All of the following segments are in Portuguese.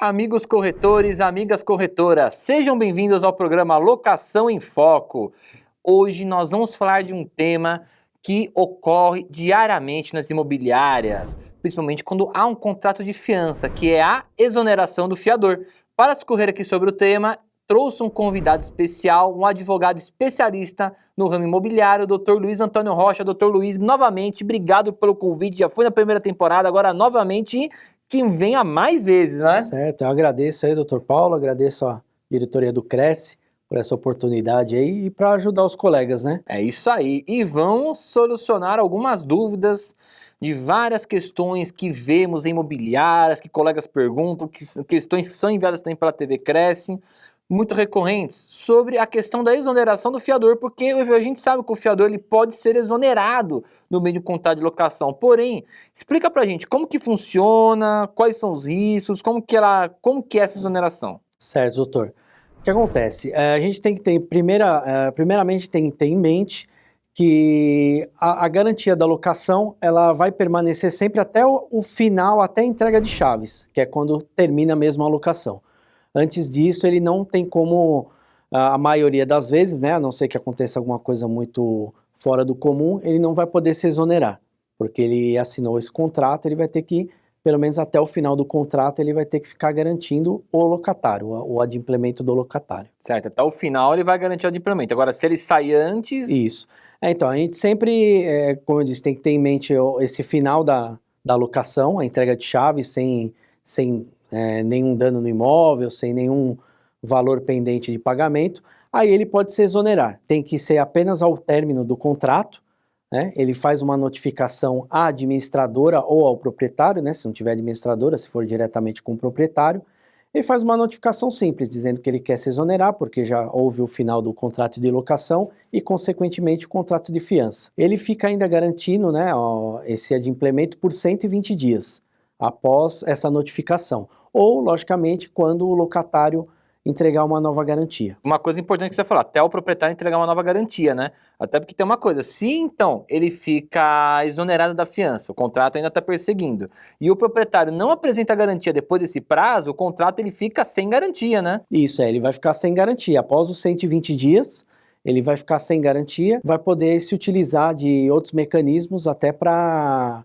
Amigos corretores, amigas corretoras, sejam bem-vindos ao programa Locação em Foco. Hoje nós vamos falar de um tema que ocorre diariamente nas imobiliárias, principalmente quando há um contrato de fiança, que é a exoneração do fiador. Para discorrer aqui sobre o tema, trouxe um convidado especial, um advogado especialista no ramo imobiliário, o Dr. Luiz Antônio Rocha. Dr. Luiz, novamente, obrigado pelo convite, já foi na primeira temporada, agora novamente que venha mais vezes, né? Certo, eu agradeço aí, doutor Paulo, agradeço a diretoria do Cresce por essa oportunidade aí e para ajudar os colegas, né? É isso aí, e vamos solucionar algumas dúvidas de várias questões que vemos em imobiliárias, que colegas perguntam, questões que são enviadas também pela TV Cresce, muito recorrentes, sobre a questão da exoneração do fiador, porque a gente sabe que o fiador ele pode ser exonerado no meio de um contrato de locação. Porém, explica pra gente como que funciona, quais são os riscos, como que é essa exoneração. Certo, doutor. O que acontece? A gente tem que ter, primeiramente, tem que ter em mente que a garantia da locação ela vai permanecer sempre até o final, até a entrega de chaves, que é quando termina mesmo a locação. Antes disso, ele não tem como, a maioria das vezes, né, a não ser que aconteça alguma coisa muito fora do comum, ele não vai poder se exonerar, porque ele assinou esse contrato, ele vai ter que, pelo menos até o final do contrato, ele vai ter que ficar garantindo o locatário, o adimplemento do locatário. Certo, até o final ele vai garantir o adimplemento. Agora, se ele sai antes... Isso. Então, a gente sempre, como eu disse, tem que ter em mente esse final da locação, a entrega de chaves sem nenhum dano no imóvel, sem nenhum valor pendente de pagamento, aí ele pode se exonerar. Tem que ser apenas ao término do contrato, né? Ele faz uma notificação à administradora ou ao proprietário, né? Se não tiver administradora, se for diretamente com o proprietário, ele faz uma notificação simples, dizendo que ele quer se exonerar, porque já houve o final do contrato de locação e, consequentemente, o contrato de fiança. Ele fica ainda garantindo, né, esse adimplemento por 120 dias após essa notificação, ou, logicamente, quando o locatário entregar uma nova garantia. Uma coisa importante que você falou, até o proprietário entregar uma nova garantia, né? Até porque tem uma coisa, se então ele fica exonerado da fiança, o contrato ainda está perseguindo, e o proprietário não apresenta a garantia depois desse prazo, o contrato ele fica sem garantia, né? Isso, ele vai ficar sem garantia. Após os 120 dias, ele vai ficar sem garantia, vai poder se utilizar de outros mecanismos até para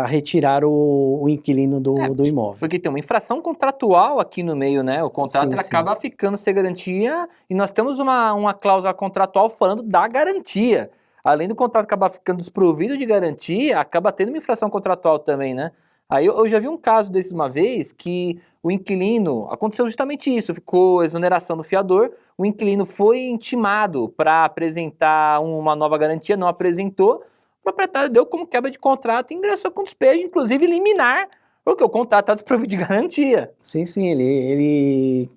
retirar o inquilino do imóvel. Porque tem uma infração contratual aqui no meio, né? O contrato Sim, ele sim. acaba ficando sem garantia e nós temos uma cláusula contratual falando da garantia. Além do contrato acabar ficando desprovido de garantia, acaba tendo uma infração contratual também, né? Aí eu já vi um caso desses uma vez que o inquilino, aconteceu justamente isso, ficou exoneração do fiador, o inquilino foi intimado para apresentar uma nova garantia, não apresentou, o proprietário deu como quebra de contrato e ingressou com despejo, inclusive liminar, porque o contrato está desprovido de garantia. Sim, se ele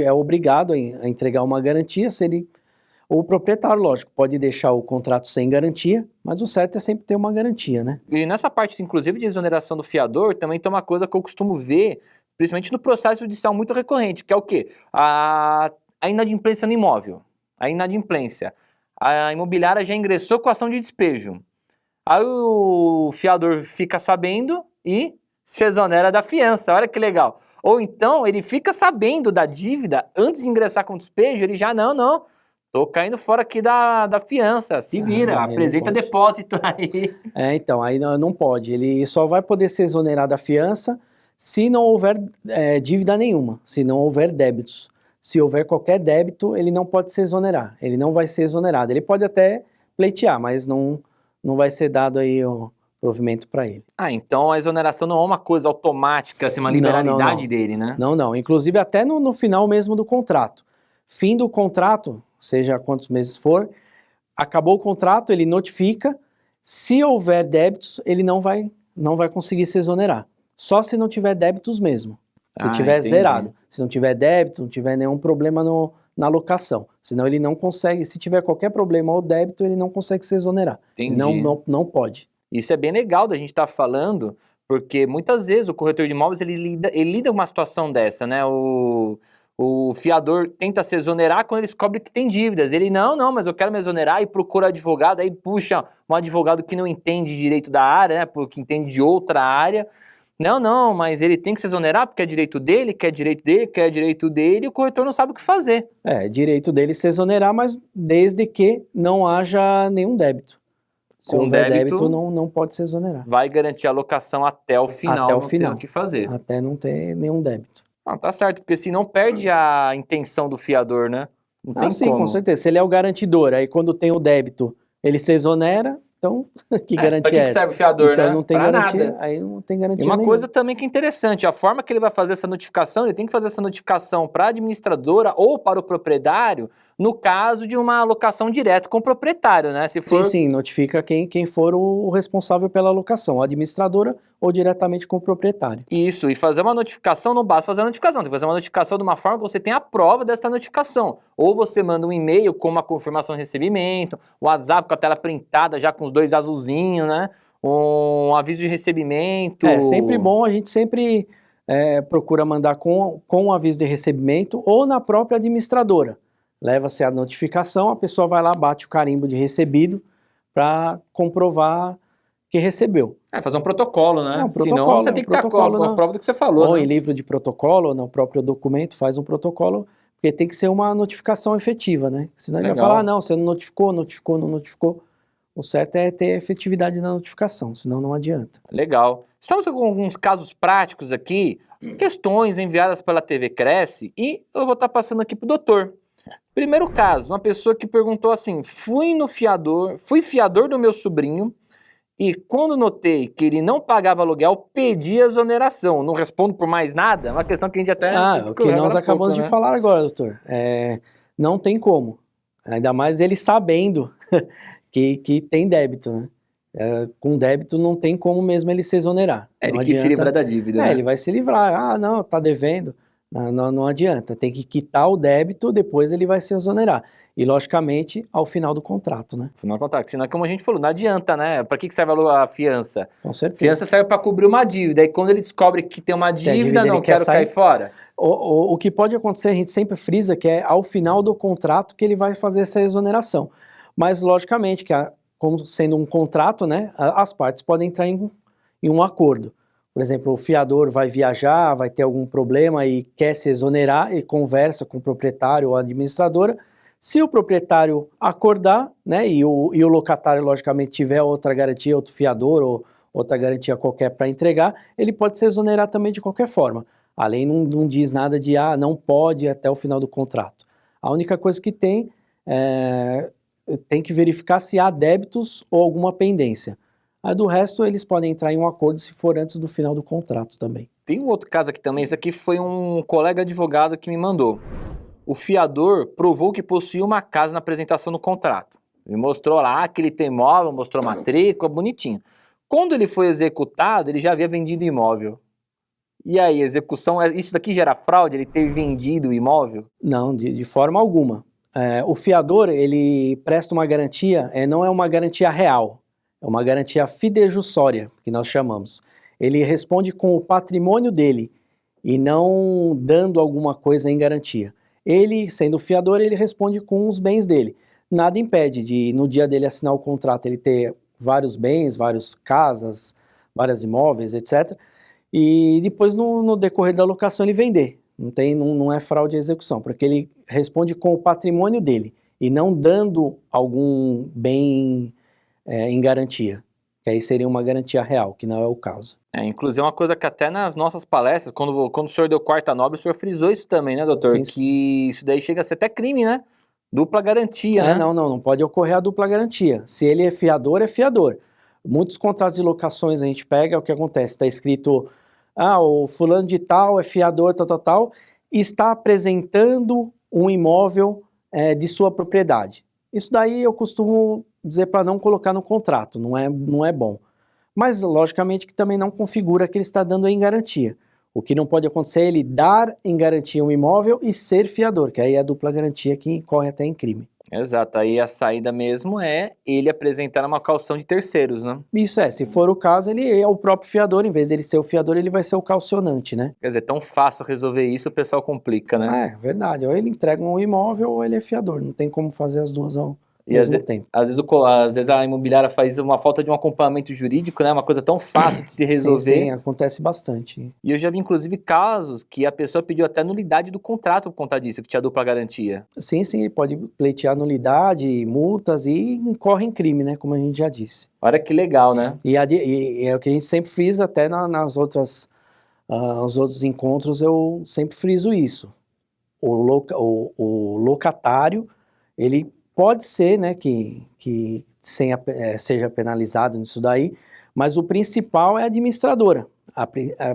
é obrigado a entregar uma garantia, o proprietário, lógico, pode deixar o contrato sem garantia, mas o certo é sempre ter uma garantia, né? E nessa parte, inclusive, de exoneração do fiador, também tem uma coisa que eu costumo ver, principalmente no processo judicial muito recorrente, que é o quê? A inadimplência no imóvel. A inadimplência. A imobiliária já ingressou com ação de despejo. Aí o fiador fica sabendo e se exonera da fiança, olha que legal. Ou então ele fica sabendo da dívida antes de ingressar com despejo, ele já, não, tô caindo fora aqui da fiança, se vira, apresenta depósito aí. Então, aí não pode, ele só vai poder ser exonerado da fiança se não houver dívida nenhuma, se não houver débitos. Se houver qualquer débito, ele não pode se exonerar, ele não vai ser exonerado. Ele pode até pleitear, mas não vai ser dado aí o provimento para ele. Então a exoneração não é uma coisa automática, assim, uma liberalidade dele, né? Não. Inclusive até no final mesmo do contrato. Fim do contrato, seja quantos meses for, acabou o contrato, ele notifica. Se houver débitos, ele não vai conseguir se exonerar. Só se não tiver débitos mesmo. Se tiver zerado. Se não tiver débito, não tiver nenhum problema na locação. Senão ele não consegue, se tiver qualquer problema ou débito, ele não consegue se exonerar. Entendi. Não pode. Isso é bem legal da gente estar falando, porque muitas vezes o corretor de imóveis ele lida com uma situação dessa, né? O fiador tenta se exonerar quando ele descobre que tem dívidas. Ele, não, mas eu quero me exonerar e procura advogado, aí puxa um advogado que não entende direito da área, né? Que entende de outra área. não, mas ele tem que se exonerar porque é direito dele, que é direito dele, que é direito dele, e o corretor não sabe o que fazer. É direito dele se exonerar, mas desde que não haja nenhum débito. Se Com houver débito, débito, não pode se exonerar. vai garantir a locação até o final, Até o não final. ter o que fazer. Até não ter nenhum débito. Não, tá certo, porque senão perde a intenção do fiador, né? Não tem Sim, como. com certeza. Se ele é o garantidor, aí quando tem o débito, ele se exonera, então que Pra garantia que é que essa? serve o fiador, Então né? não tem Pra garantia, nada. aí não tem garantia E uma nenhuma. coisa também que é interessante, a forma que ele vai fazer essa notificação, ele tem que fazer essa notificação para a administradora ou para o proprietário, no caso de uma alocação direta com o proprietário, né? Se for... Sim, notifica quem for o responsável pela alocação, a administradora ou diretamente com o proprietário. Isso, e fazer uma notificação não basta fazer a notificação, tem que fazer uma notificação de uma forma que você tenha a prova dessa notificação. Ou você manda um e-mail com uma confirmação de recebimento, o WhatsApp com a tela printada já com os 2 azulzinhos, né? Um aviso de recebimento. É sempre bom, a gente sempre procura mandar com um aviso de recebimento ou na própria administradora. Leva-se a notificação, a pessoa vai lá, bate o carimbo de recebido para comprovar que recebeu. Fazer um protocolo, né? É um Senão protocolo, você tem que estar com a prova do que você falou, ou né? em livro de protocolo, ou no próprio documento, faz um protocolo, porque tem que ser uma notificação efetiva, né? Senão ele vai Legal. falar, não, você não notificou, não notificou. O certo é ter efetividade na notificação, senão não adianta. Legal. Estamos com alguns casos práticos aqui, questões enviadas pela TV Cresce, e eu vou estar passando aqui para o doutor. Primeiro caso, uma pessoa que perguntou assim, fui fiador do meu sobrinho, e quando notei que ele não pagava aluguel, pedi exoneração. Não respondo por mais nada? É uma questão que a gente até o que discorreu nós agora há acabamos pouco, de né? falar agora, doutor. Não tem como. Ainda mais ele sabendo que tem débito, né? Com débito não tem como mesmo ele se exonerar. Ele Não quis se adianta. livrar da dívida, né? Ele vai se livrar. Ah, não, tá devendo. Não adianta. Tem que quitar o débito, depois ele vai se exonerar. E, logicamente, ao final do contrato, né? Final contrato. Senão, como a gente falou, não adianta, né? Para que serve a fiança? Com certeza. Fiança serve para cobrir uma dívida. E quando ele descobre que tem uma dívida, ele não quer quero sair. cair fora. O que pode acontecer, a gente sempre frisa que é ao final do contrato que ele vai fazer essa exoneração. Mas, logicamente, que como sendo um contrato, né, as partes podem entrar em um acordo. Por exemplo, o fiador vai viajar, vai ter algum problema e quer se exonerar e conversa com o proprietário ou a administradora. Se o proprietário acordar, né, e o locatário, logicamente, tiver outra garantia, outro fiador ou outra garantia qualquer para entregar, ele pode se exonerar também de qualquer forma. A lei não diz nada de, não pode até o final do contrato. A única coisa que tem que verificar se há débitos ou alguma pendência. Do resto, eles podem entrar em um acordo se for antes do final do contrato também. Tem um outro caso aqui também, esse aqui foi um colega advogado que me mandou. O fiador provou que possuía uma casa na apresentação do contrato. Ele mostrou lá que ele tem imóvel, mostrou matrícula, bonitinho. Quando ele foi executado, ele já havia vendido imóvel. E aí, execução, isso daqui gera fraude, ele ter vendido o imóvel? Não, de forma alguma. O fiador, ele presta uma garantia, não é uma garantia real, é uma garantia fidejussória, que nós chamamos. Ele responde com o patrimônio dele e não dando alguma coisa em garantia. Ele, sendo fiador, ele responde com os bens dele. Nada impede de, no dia dele assinar o contrato, ele ter vários bens, várias casas, vários imóveis, etc., e depois, no decorrer da locação, ele vender. Não é fraude à execução, porque ele responde com o patrimônio dele e não dando algum bem em garantia, que aí seria uma garantia real, que não é o caso. Inclusive uma coisa que até nas nossas palestras, quando o senhor deu quarta nobre, o senhor frisou isso também, né, doutor? Sim. Que isso daí chega a ser até crime, né? Dupla garantia, né? Não pode ocorrer a dupla garantia. Se ele é fiador, é fiador. Muitos contratos de locações a gente pega, o que acontece? Está escrito, o fulano de tal é fiador, tal, e está apresentando um imóvel de sua propriedade. Isso daí eu costumo dizer para não colocar no contrato, não é bom. Mas, logicamente, que também não configura que ele está dando em garantia. O que não pode acontecer é ele dar em garantia um imóvel e ser fiador, que aí é a dupla garantia que incorre até em crime. Exato, aí a saída mesmo é ele apresentar uma caução de terceiros, né? Isso se for o caso, ele é o próprio fiador, em vez de ele ser o fiador, ele vai ser o calcionante, né? Quer dizer, tão fácil resolver isso, o pessoal complica, né? Verdade, ou ele entrega um imóvel ou ele é fiador, não tem como fazer as duas E às vezes a imobiliária faz uma falta de um acompanhamento jurídico, né? Uma coisa tão fácil de se resolver. Sim, acontece bastante. E eu já vi, inclusive, casos que a pessoa pediu até nulidade do contrato por conta disso, que tinha dupla garantia. Sim, pode pleitear nulidade, multas e incorre em crime, né? Como a gente já disse. Olha que legal, né? E é o que a gente sempre frisa, até nas outras, os outros encontros eu sempre friso isso. O locatário, ele pode ser, né, que seja penalizado nisso daí, mas o principal é a administradora,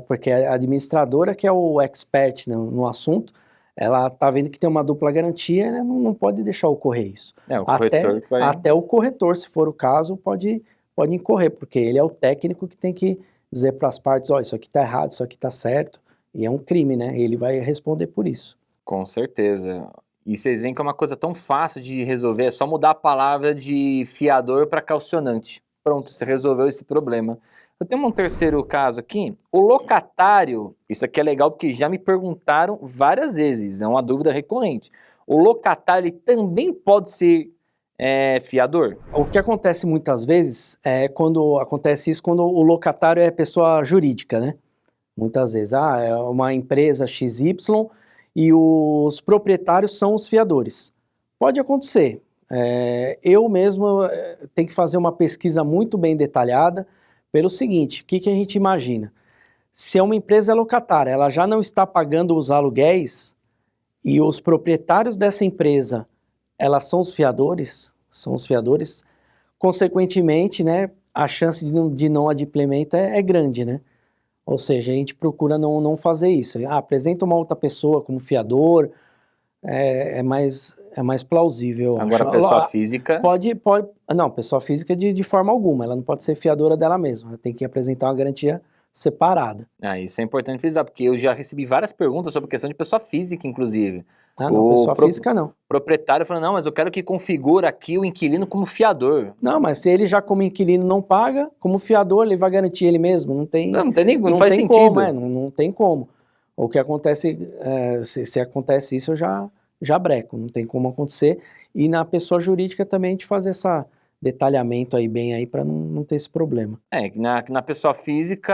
porque a administradora, que é o expert no assunto, ela está vendo que tem uma dupla garantia, né, não pode deixar ocorrer isso. O corretor até o corretor, se for o caso, pode incorrer, porque ele é o técnico que tem que dizer para as partes, isso aqui está errado, isso aqui está certo, e é um crime, né, ele vai responder por isso. Com certeza. E vocês veem que é uma coisa tão fácil de resolver, é só mudar a palavra de fiador para caucionante. Pronto, você resolveu esse problema. Eu tenho um terceiro caso aqui. O locatário, isso aqui é legal porque já me perguntaram várias vezes, é uma dúvida recorrente. O locatário também pode ser fiador? O que acontece muitas vezes é quando o locatário é pessoa jurídica, né? Muitas vezes, é uma empresa XY e os proprietários são os fiadores. Pode acontecer. Eu mesmo tenho que fazer uma pesquisa muito bem detalhada pelo seguinte, o que a gente imagina? Se é uma empresa locatária, ela já não está pagando os aluguéis e os proprietários dessa empresa, elas são os fiadores, consequentemente, né, a chance de não adimplemento é grande, né? Ou seja, a gente procura não fazer isso. Apresenta uma outra pessoa como fiador, é mais plausível. Agora, a pessoa física... Não, pessoa física de forma alguma. Ela não pode ser fiadora dela mesma. Ela tem que apresentar uma garantia separada. Isso é importante frisar, porque eu já recebi várias perguntas sobre a questão de pessoa física, inclusive. Não, pessoa física não. O proprietário falou, não, mas eu quero que configure aqui o inquilino como fiador. Não, mas se ele já como inquilino não paga, como fiador ele vai garantir ele mesmo, não faz sentido. Não tem como. O que acontece, se acontece isso, eu já breco, não tem como acontecer. E na pessoa jurídica também a gente faz esse detalhamento aí bem aí para não ter esse problema. Na pessoa física,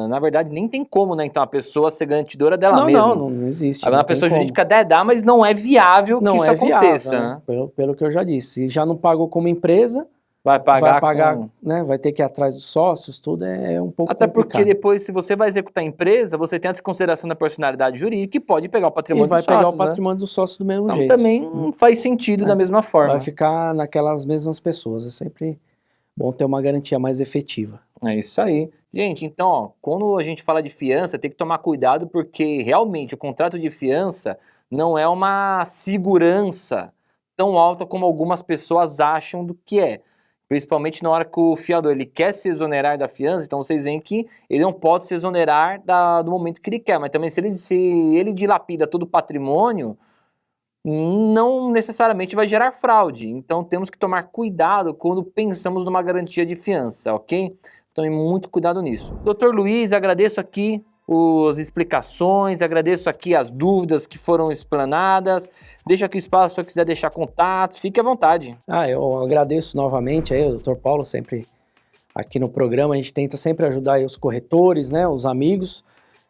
na verdade, nem tem como, né? Então a pessoa ser garantidora dela mesma. Não existe. Agora, na pessoa jurídica dá, mas não é viável que isso aconteça. Viável, né? Pelo que eu já disse. Se já não pagou como empresa, vai pagar, né? Vai ter que ir atrás dos sócios, tudo é um pouco complicado. Porque depois, se você vai executar a empresa, você tem a desconsideração da personalidade jurídica e pode pegar o patrimônio dos sócios. Vai pegar o patrimônio dos sócios do mesmo jeito. Então também não faz sentido da mesma forma. Vai ficar naquelas mesmas pessoas. É sempre bom ter uma garantia mais efetiva. É isso aí. Gente, então, quando a gente fala de fiança, tem que tomar cuidado porque realmente o contrato de fiança não é uma segurança tão alta como algumas pessoas acham do que é. Principalmente na hora que o fiador ele quer se exonerar da fiança, então vocês veem que ele não pode se exonerar do momento que ele quer, mas também se ele dilapida todo o patrimônio, não necessariamente vai gerar fraude. Então temos que tomar cuidado quando pensamos numa garantia de fiança, ok? Tome muito cuidado nisso. Dr. Luiz, agradeço aqui as explicações, agradeço aqui as dúvidas que foram explanadas. Deixa aqui o espaço se você quiser deixar contatos, fique à vontade. Eu agradeço novamente aí, o Dr. Paulo, sempre aqui no programa, a gente tenta sempre ajudar aí os corretores, né, os amigos.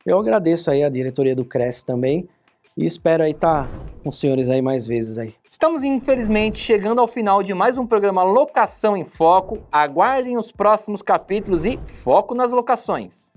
Eu agradeço aí a diretoria do CRES também e espero aí estar com os senhores aí mais vezes aí. Estamos, infelizmente, chegando ao final de mais um programa Locação em Foco. Aguardem os próximos capítulos e foco nas locações.